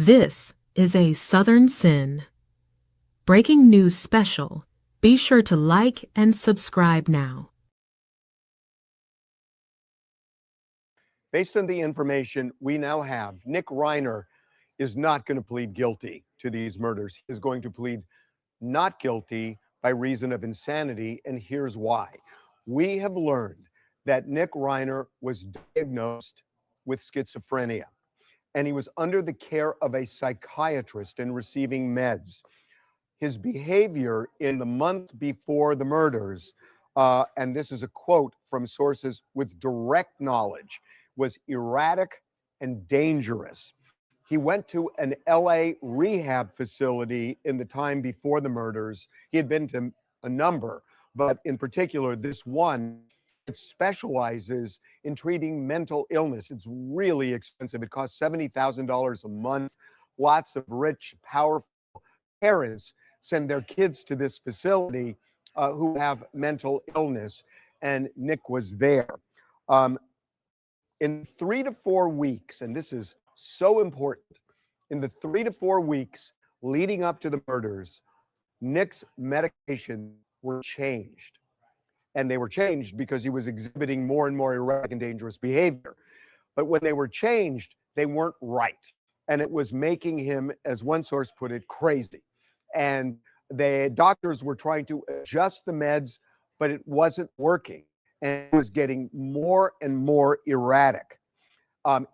This is a Southern Sin breaking news special. Be sure to like and subscribe now. Based on the information we now have, Nick REINER is not going to plead guilty to these murders. He is going to plead not guilty by reason of insanity, and here's why. We have learned that Nick REINER was diagnosed with schizophrenia, and he was under the care of a psychiatrist and receiving meds. His behavior in the month before the murders, and this is a quote from sources with direct knowledge, was erratic and dangerous. He went to an LA rehab facility in the time before the murders. He had been to a number, but in particular, this one, it specializes in treating mental illness. It's really expensive. It costs $70,000 a month. Lots of rich, powerful parents send their kids to this facility who have mental illness, and Nick was there. In 3 to 4 weeks, and this is so important, in the 3 to 4 weeks leading up to the murders, Nick's medications were changed. And they were changed because he was exhibiting more and more erratic and dangerous behavior. But when they were changed, they weren't right. And it was making him, as one source put it, crazy. And the doctors were trying to adjust the meds, but it wasn't working. And it was getting more and more erratic.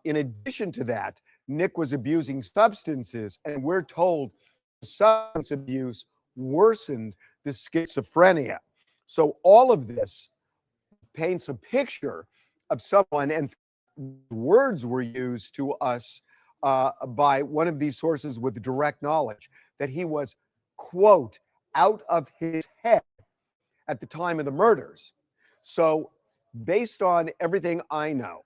In addition to that, Nick was abusing substances, and we're told substance abuse worsened the schizophrenia. So all of this paints a picture of someone, and words were used to us by one of these sources with direct knowledge, that he was, quote, out of his head at the time of the murders. So based on everything I know,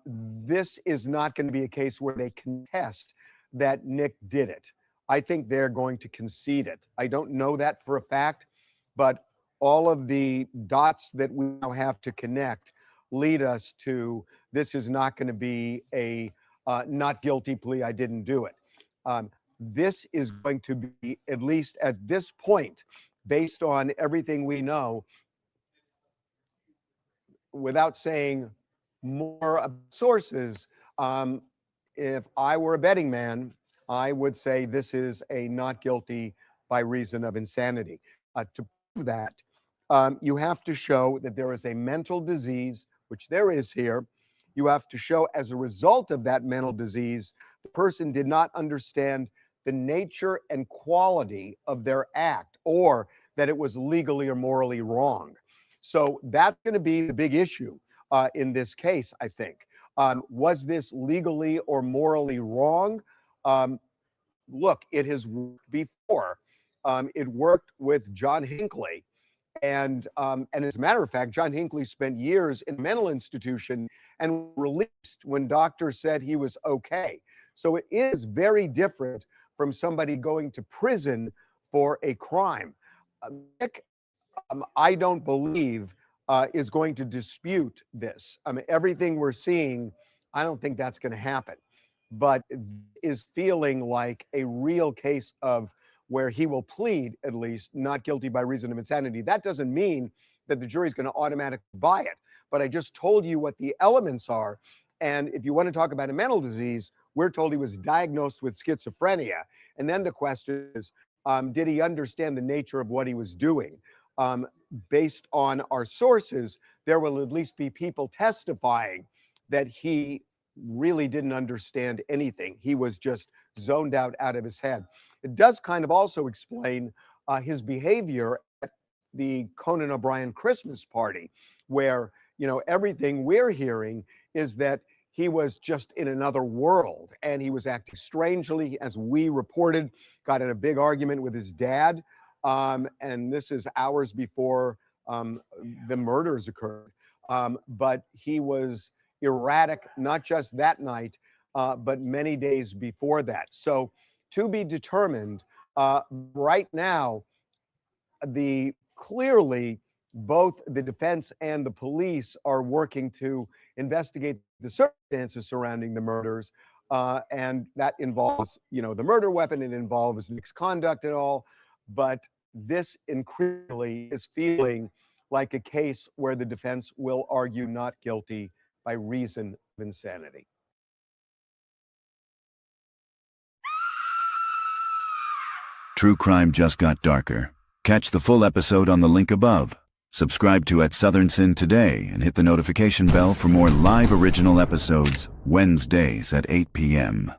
this is not going to be a case where they contest that Nick did it. I think they're going to concede it. I don't know that for a fact, but all of the dots that we now have to connect lead us to this is not going to be a not guilty plea, I didn't do it. This is going to be, at least at this point, based on everything we know, without saying more sources, if I were a betting man, I would say this is a not guilty by reason of insanity. To prove that, you have to show that there is a mental disease, which there is here. You have to show as a result of that mental disease, the person did not understand the nature and quality of their act, or that it was legally or morally wrong. So that's going to be the big issue in this case, I think. Was this legally or morally wrong? Look, it has worked before. It worked with John Hinckley. And as a matter of fact, John Hinckley spent years in a mental institution and released when doctors said he was okay. So it is very different from somebody going to prison for a crime. Nick, I don't believe is going to dispute this. I mean, everything we're seeing, I don't think that's going to happen. But is feeling like a real case of where he will plead, at least, not guilty by reason of insanity. That doesn't mean that the jury's going to automatically buy it. But I just told you what the elements are. And if you want to talk about a mental disease, we're told he was diagnosed with schizophrenia. And then the question is, did he understand the nature of what he was doing? Based on our sources, there will at least be people testifying that he really didn't understand anything. He was just zoned out of his head. It does kind of also explain his behavior at the Conan O'Brien Christmas party, where, you know, everything we're hearing is that he was just in another world and he was acting strangely, as we reported, got in a big argument with his dad. And this is hours before the murders occurred. But he was erratic, not just that night, but many days before that. So to be determined. Right now, clearly both the defense and the police are working to investigate the circumstances surrounding the murders. and that involves, the murder weapon. It involves misconduct and all. But this increasingly is feeling like a case where the defense will argue not guilty by reason of insanity. True crime just got darker. Catch the full episode on the link above. Subscribe to At Southern Sin today and hit the notification bell for more live original episodes Wednesdays at 8 p.m.